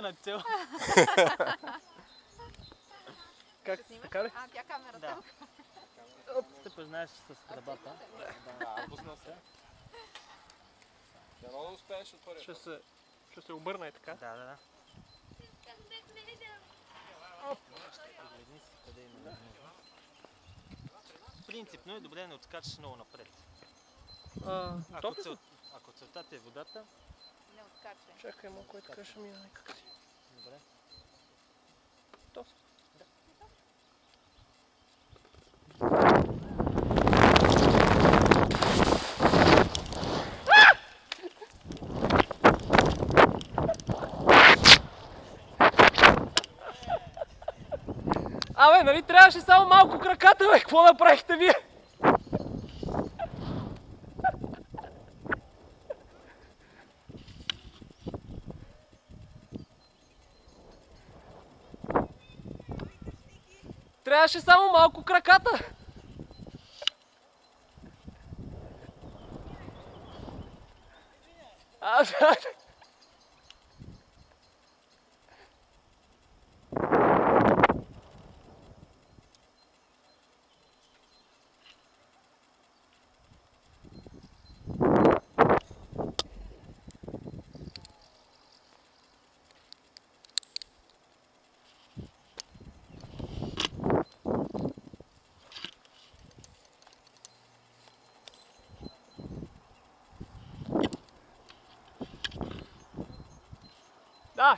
краката на цел. Как? Така ли? А, тя камерата. Да. Стъпаш, знаеш, с тръбата. Да, пуснал се. Дано да успееш от първия. Ще се обърна и така. Да, да, да. Погледни си къде има възможност. Принципно е добре да не отскачаш много напред. Ако целта ти е водата, Не откачай. Чакай малко и така ще мина някак си. добре. Доста. Абе, нали трябваше само малко краката, бе? Какво направихте вие? Трябваше само малко краката. Да. Да.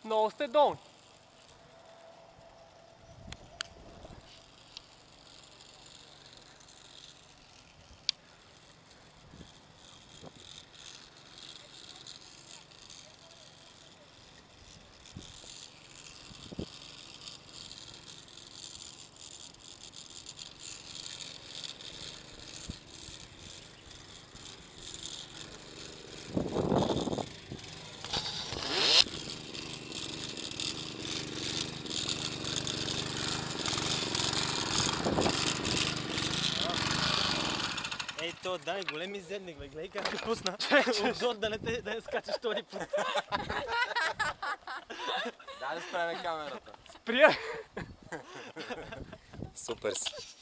Много сте долни. Ей, то дай големи зедник, бе, гледай как те пусна. Отзор да не скачаш втори път. Дай да спреме камерата. Спря. Супер си.